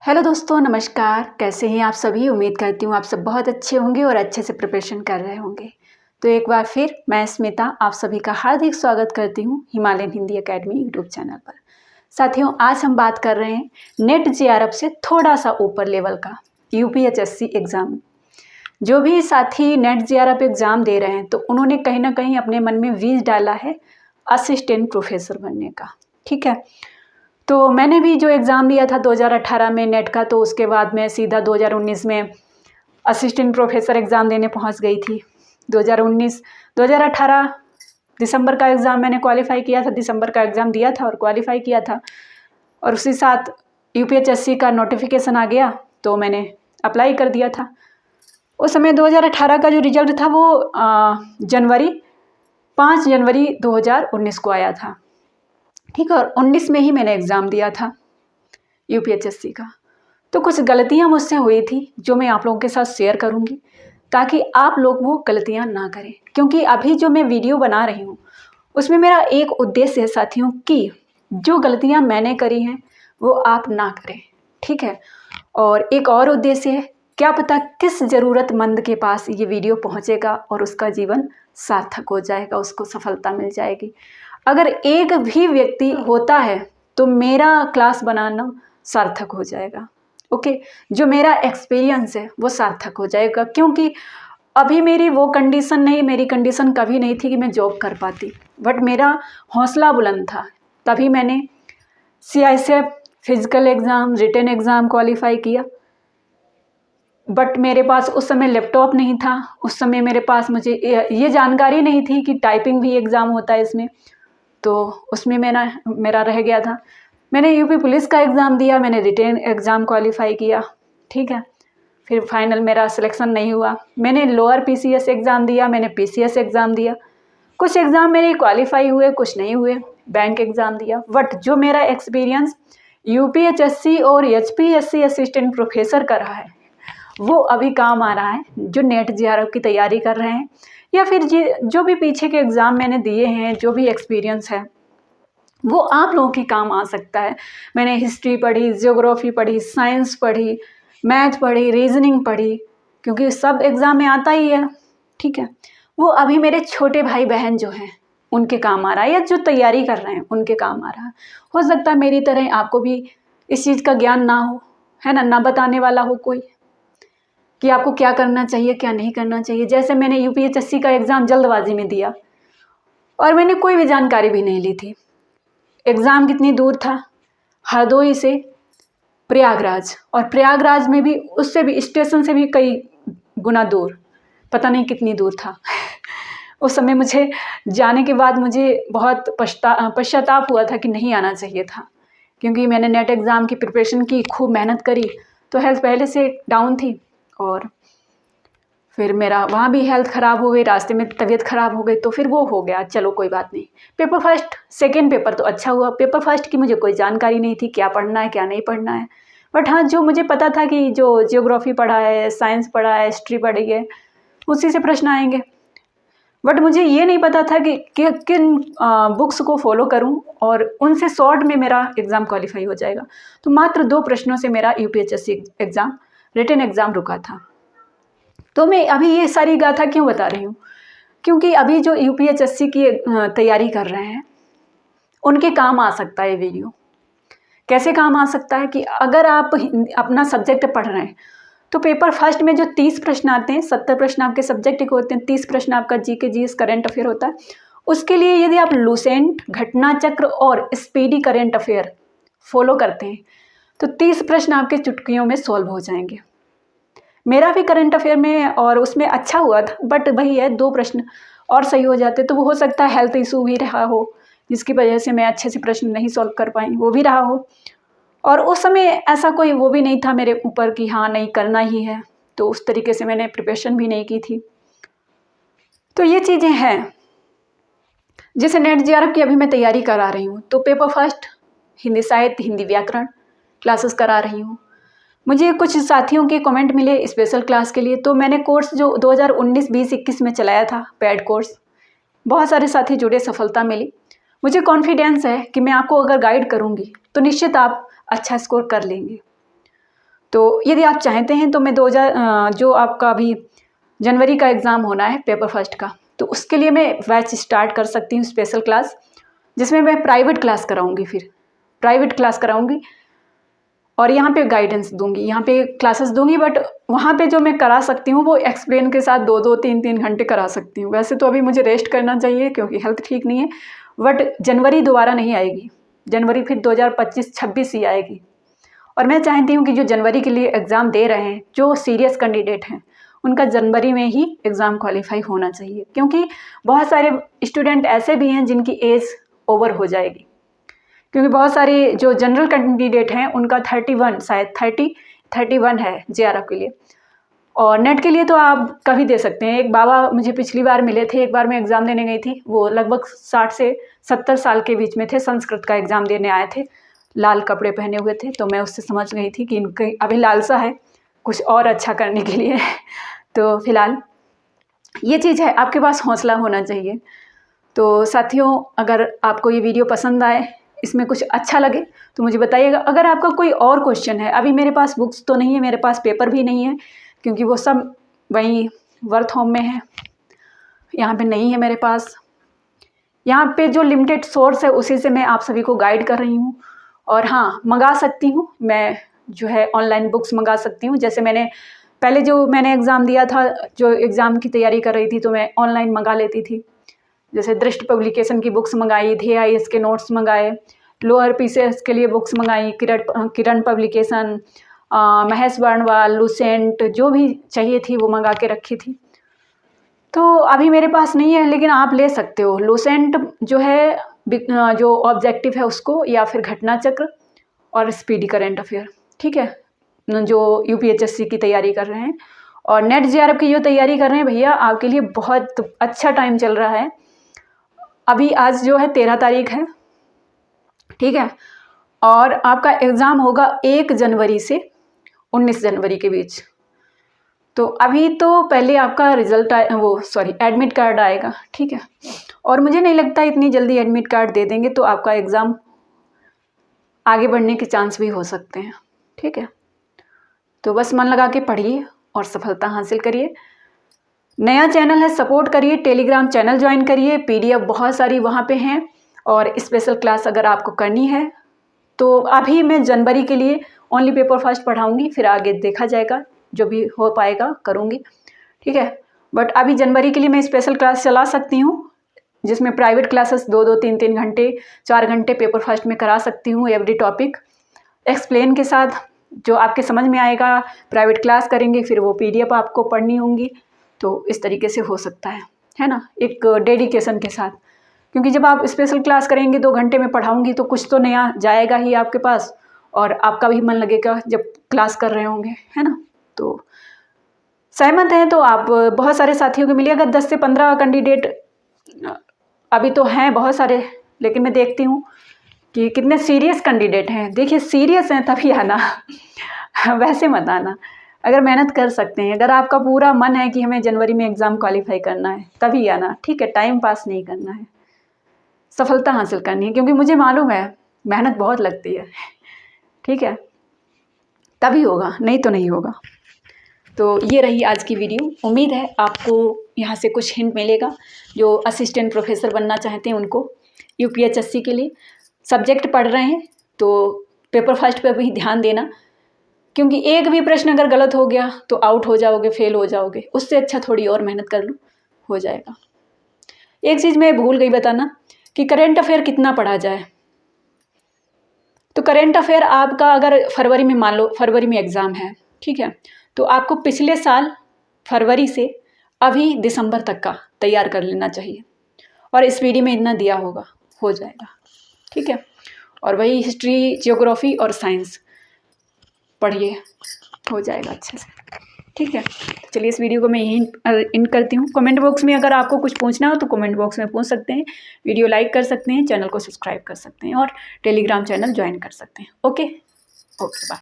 Hello दोस्तों, नमस्कार। कैसे हैं आप सभी? उम्मीद करती हूँ आप सब बहुत अच्छे होंगे और अच्छे से प्रिपरेशन कर रहे होंगे। तो एक बार फिर मैं स्मिता आप सभी का हार्दिक स्वागत करती हूँ Himalayan Hindi academy YouTube channel पर। साथियों, आज हम बात कर रहे हैं नेट जेआरएफ से थोड़ा सा ऊपर लेवल का यूपीएचएससी एग्ज़ाम। जो भी साथी नेट जेआरएफ एग्ज़ाम दे रहे हैं तो उन्होंने कहीं ना कहीं अपने मन में बीज डाला है असिस्टेंट प्रोफेसर बनने का। ठीक है, तो मैंने भी जो एग्ज़ाम दिया था 2018 में नेट का, तो उसके बाद मैं सीधा 2019 में असिस्टेंट प्रोफेसर एग्ज़ाम देने पहुंच गई थी। 2018 दिसंबर का एग्ज़ाम मैंने क्वालिफाई किया था, दिसंबर का एग्ज़ाम दिया था और क्वालिफाई किया था। और उसी साथ यूपीएचएससी का नोटिफिकेशन आ गया तो मैंने अप्लाई कर दिया था। उस समय 2018 का जो रिजल्ट था वो 5 जनवरी 2019 को आया था। ठीक है, और 19 में ही मैंने एग्ज़ाम दिया था यूपीएचएससी का। तो कुछ गलतियां मुझसे हुई थी जो मैं आप लोगों के साथ शेयर करूंगी ताकि आप लोग वो गलतियां ना करें। क्योंकि अभी जो मैं वीडियो बना रही हूँ उसमें मेरा एक उद्देश्य है साथियों कि जो गलतियां मैंने करी हैं वो आप ना करें। ठीक है, और एक और उद्देश्य है, क्या पता किस ज़रूरतमंद के पास ये वीडियो पहुँचेगा और उसका जीवन सार्थक हो जाएगा, उसको सफलता मिल जाएगी। अगर एक भी व्यक्ति होता है तो मेरा क्लास बनाना सार्थक हो जाएगा। ओके, जो मेरा एक्सपीरियंस है वो सार्थक हो जाएगा। क्योंकि अभी मेरी वो कंडीशन नहीं, मेरी कंडीशन कभी नहीं थी कि मैं जॉब कर पाती, बट मेरा हौसला बुलंद था। तभी मैंने CISF physical exam, written exam qualify किया। बट मेरे पास उस समय लैपटॉप नहीं था, उस समय मेरे पास मुझे ये जानकारी नहीं थी कि टाइपिंग भी एग्ज़ाम होता है इसमें, तो उसमें मेरा रह गया था। मैंने यूपी पुलिस का एग्ज़ाम दिया, मैंने रिटेन एग्ज़ाम क्वालिफाई किया। ठीक है, फिर फाइनल मेरा सिलेक्शन नहीं हुआ। मैंने लोअर पीसीएस एग्ज़ाम दिया, मैंने पीसीएस एग्ज़ाम दिया। कुछ एग्ज़ाम मेरे क्वालिफाई हुए, कुछ नहीं हुए। बैंक एग्ज़ाम दिया। बट जो मेरा एक्सपीरियंस यूपीएचएससी और एचपीएससी असिस्टेंट प्रोफेसर का रहा है वो अभी काम आ रहा है। जो नेट जेआरएफ की तैयारी कर रहे हैं या फिर जो भी पीछे के एग्ज़ाम मैंने दिए हैं, जो भी एक्सपीरियंस है वो आप लोगों के काम आ सकता है। मैंने हिस्ट्री पढ़ी, ज्योग्राफी पढ़ी, साइंस पढ़ी, मैथ पढ़ी, रीजनिंग पढ़ी, क्योंकि सब एग्ज़ाम में आता ही है। ठीक है, वो अभी मेरे छोटे भाई बहन जो हैं उनके काम आ रहा है, या जो तैयारी कर रहे हैं उनके काम आ रहा है। हो सकता है मेरी तरह आपको भी इस चीज़ का ज्ञान ना हो, है ना बताने वाला हो कोई कि आपको क्या करना चाहिए क्या नहीं करना चाहिए। जैसे मैंने यूपीएचएससी का एग्ज़ाम जल्दबाजी में दिया और मैंने कोई भी जानकारी भी नहीं ली थी। एग्ज़ाम कितनी दूर था, हरदोई से प्रयागराज, और प्रयागराज में भी उससे भी स्टेशन से भी कई गुना दूर, पता नहीं कितनी दूर था। उस समय मुझे जाने के बाद मुझे बहुत पश्चाताप हुआ था कि नहीं आना चाहिए था। क्योंकि मैंने नेट एग्ज़ाम की प्रिपरेशन की, खूब मेहनत करी, तो हेल्थ पहले से डाउन थी और फिर मेरा वहाँ भी हेल्थ ख़राब हो गई, रास्ते में तबीयत ख़राब हो गई, तो फिर वो हो गया। चलो कोई बात नहीं। पेपर फर्स्ट, सेकंड पेपर तो अच्छा हुआ। पेपर फर्स्ट की मुझे कोई जानकारी नहीं थी क्या पढ़ना है क्या नहीं पढ़ना है। बट हाँ, जो मुझे पता था कि जो जियोग्राफी पढ़ा है, साइंस पढ़ा है, हिस्ट्री पढ़ी है, उसी से प्रश्न आएंगे। बट मुझे ये नहीं पता था कि किन बुक्स को फॉलो करूं और उनसे शॉर्ट में मेरा एग्ज़ाम क्वालिफाई हो जाएगा। तो मात्र 2 प्रश्नों से मेरा यूपीएचएससी एग्ज़ाम, रिटन एग्ज़ाम रुका था। तो मैं अभी ये सारी गाथा क्यों बता रही हूँ? क्योंकि अभी जो यूपीएचएससी की तैयारी कर रहे हैं उनके काम आ सकता है वीडियो। कैसे काम आ सकता है कि अगर आप अपना सब्जेक्ट पढ़ रहे हैं तो पेपर फर्स्ट में जो 30 प्रश्न आते हैं, 70 प्रश्न आपके सब्जेक्ट के होते हैं, 30 प्रश्न आपका जीके जीएस करंट अफेयर होता है। उसके लिए यदि आप लूसेंट, घटना चक्र और स्पीडी करंट अफेयर फॉलो करते हैं तो 30 प्रश्न आपके चुटकियों में सॉल्व हो जाएंगे। मेरा भी करंट अफेयर में और उसमें अच्छा हुआ था, बट वही है 2 प्रश्न और सही हो जाते तो वो हो सकता है हेल्थ इशू भी रहा हो जिसकी वजह से मैं अच्छे से प्रश्न नहीं सॉल्व कर पाई, वो भी रहा हो। और उस समय ऐसा कोई वो भी नहीं था मेरे ऊपर कि हाँ नहीं करना ही है, तो उस तरीके से मैंने प्रिपरेशन भी नहीं की थी। तो ये चीज़ें हैं। जैसे नेट जेआरएफ की अभी मैं तैयारी करा रही हूँ तो पेपर फर्स्ट हिंदी साहित्य, हिंदी व्याकरण क्लासेस करा रही हूँ। मुझे कुछ साथियों के कमेंट मिले स्पेशल क्लास के लिए, तो मैंने कोर्स जो 2019, 20, 21 में चलाया था पेड कोर्स, बहुत सारे साथी जुड़े, सफलता मिली। मुझे कॉन्फिडेंस है कि मैं आपको अगर गाइड करूँगी तो निश्चित आप अच्छा स्कोर कर लेंगे। तो यदि आप चाहते हैं तो मैं जो आपका अभी जनवरी का एग्ज़ाम होना है पेपर फर्स्ट का, तो उसके लिए मैं बैच स्टार्ट कर सकती हूँ, स्पेशल क्लास, जिसमें मैं प्राइवेट क्लास कराऊँगी। फिर प्राइवेट क्लास कराऊँगी और यहाँ पे गाइडेंस दूंगी, यहाँ पे क्लासेस दूंगी, बट वहाँ पे जो मैं करा सकती हूँ वो एक्सप्लेन के साथ 2-2, 3-3 घंटे करा सकती हूँ। वैसे तो अभी मुझे रेस्ट करना चाहिए क्योंकि हेल्थ ठीक नहीं है, बट जनवरी दोबारा नहीं आएगी, जनवरी फिर 2025-26 ही आएगी। और मैं चाहती हूँ कि जो जनवरी के लिए एग्ज़ाम दे रहे हैं, जो सीरियस कैंडिडेट हैं, उनका जनवरी में ही एग्ज़ाम क्वालिफाई होना चाहिए, क्योंकि बहुत सारे स्टूडेंट ऐसे भी हैं जिनकी एज ओवर हो जाएगी। क्योंकि बहुत सारे जो जनरल कैंडिडेट हैं उनका 31 शायद 31 है JRF के लिए, और नेट के लिए तो आप कभी दे सकते हैं। एक बाबा मुझे पिछली बार मिले थे, एक बार मैं एग्ज़ाम देने गई थी, वो लगभग 60 से 70 साल के बीच में थे, संस्कृत का एग्ज़ाम देने आए थे, लाल कपड़े पहने हुए थे। तो मैं उससे समझ गई थी कि इनकी अभी लालसा है कुछ और अच्छा करने के लिए। तो फिलहाल ये चीज़ है, आपके पास हौसला होना चाहिए। तो साथियों, अगर आपको ये वीडियो पसंद आए, इसमें कुछ अच्छा लगे तो मुझे बताइएगा। अगर आपका कोई और क्वेश्चन है, अभी मेरे पास बुक्स तो नहीं है, मेरे पास पेपर भी नहीं है, क्योंकि वो सब वहीं वर्थ होम में है, यहाँ पे नहीं है मेरे पास। यहाँ पे जो लिमिटेड सोर्स है उसी से मैं आप सभी को गाइड कर रही हूँ। और हाँ, मंगा सकती हूँ मैं, जो है ऑनलाइन बुक्स मंगा सकती हूँ। जैसे मैंने एग्ज़ाम दिया था, जो एग्ज़ाम की तैयारी कर रही थी, तो मैं ऑनलाइन मंगा लेती थी। जैसे दृष्टि पब्लिकेशन की बुक्स मंगाई, DIS के नोट्स मंगाए, लोअर PCS के लिए बुक्स मंगाई, किरण पब्लिकेशन, महेश वर्णवाल, लुसेंट, जो भी चाहिए थी वो मंगा के रखी थी। तो अभी मेरे पास नहीं है, लेकिन आप ले सकते हो। लुसेंट जो है, जो ऑब्जेक्टिव है उसको, या फिर घटना चक्र और स्पीडी करंट अफेयर, ठीक है, जो UPHSC की तैयारी कर रहे हैं और नेट JRF की जो तैयारी कर रहे हैं भैया, आपके लिए बहुत अच्छा टाइम चल रहा है। अभी आज जो है 13 तारीख है, ठीक है, और आपका एग्ज़ाम होगा 1 जनवरी से 19 जनवरी के बीच। तो अभी तो पहले आपका रिजल्ट एडमिट कार्ड आएगा, ठीक है, और मुझे नहीं लगता इतनी जल्दी एडमिट कार्ड दे देंगे, तो आपका एग्ज़ाम आगे बढ़ने के चांस भी हो सकते हैं, ठीक है। तो बस मन लगा के पढ़िए और सफलता हासिल करिए। नया चैनल है, सपोर्ट करिए, टेलीग्राम चैनल ज्वाइन करिए, PDF बहुत सारी वहाँ पे हैं, और स्पेशल क्लास अगर आपको करनी है तो अभी मैं जनवरी के लिए ओनली पेपर फर्स्ट पढ़ाऊँगी, फिर आगे देखा जाएगा, जो भी हो पाएगा करूँगी, ठीक है। बट अभी जनवरी के लिए मैं स्पेशल क्लास चला सकती हूँ, जिसमें प्राइवेट क्लासेस 2-2, 3-3 घंटे, 4 घंटे पेपर फर्स्ट में करा सकती हूँ, एवरी टॉपिक एक्सप्लेन के साथ, जो आपके समझ में आएगा। प्राइवेट क्लास करेंगे, फिर वो PDF आपको पढ़नी होंगी, तो इस तरीके से हो सकता है ना, एक डेडिकेशन के साथ। क्योंकि जब आप स्पेशल क्लास करेंगे, 2 घंटे में पढ़ाऊँगी, तो कुछ तो नया जाएगा ही आपके पास, और आपका भी मन लगेगा जब क्लास कर रहे होंगे, है ना। तो सहमत हैं तो आप बहुत सारे साथियों को मिलिए। अगर 10 से 15 कैंडिडेट अभी तो हैं बहुत सारे, लेकिन मैं देखती हूँ कि कितने सीरियस कैंडिडेट हैं। देखिए, सीरियस हैं तभी आना, वैसे मत आना। अगर मेहनत कर सकते हैं, अगर आपका पूरा मन है कि हमें जनवरी में एग्ज़ाम क्वालिफाई करना है, तभी आना, ठीक है। टाइम पास नहीं करना है, सफलता हासिल करनी है, क्योंकि मुझे मालूम है मेहनत बहुत लगती है, ठीक है, तभी होगा, नहीं तो नहीं होगा। तो ये रही आज की वीडियो। उम्मीद है आपको यहाँ से कुछ हिंट मिलेगा। जो असिस्टेंट प्रोफेसर बनना चाहते हैं उनको, UPHSC के लिए सब्जेक्ट पढ़ रहे हैं, तो पेपर फर्स्ट पर भी ध्यान देना, क्योंकि एक भी प्रश्न अगर गलत हो गया तो आउट हो जाओगे, फेल हो जाओगे। उससे अच्छा थोड़ी और मेहनत कर लो, हो जाएगा। एक चीज़ मैं भूल गई बताना कि करेंट अफेयर कितना पढ़ा जाए। तो करेंट अफेयर आपका अगर फरवरी में, मान लो फरवरी में एग्ज़ाम है, ठीक है, तो आपको पिछले साल फरवरी से अभी दिसंबर तक का तैयार कर लेना चाहिए, और इस वीडियो में इतना दिया होगा, हो जाएगा, ठीक है। और वही हिस्ट्री, जियोग्राफी और साइंस पढ़िए, हो जाएगा अच्छे से, ठीक है। तो चलिए, इस वीडियो को मैं यहीं एंड करती हूँ। कमेंट बॉक्स में अगर आपको कुछ पूछना हो तो कमेंट बॉक्स में पूछ सकते हैं, वीडियो लाइक कर सकते हैं, चैनल को सब्सक्राइब कर सकते हैं, और टेलीग्राम चैनल ज्वाइन कर सकते हैं। Okay, bye.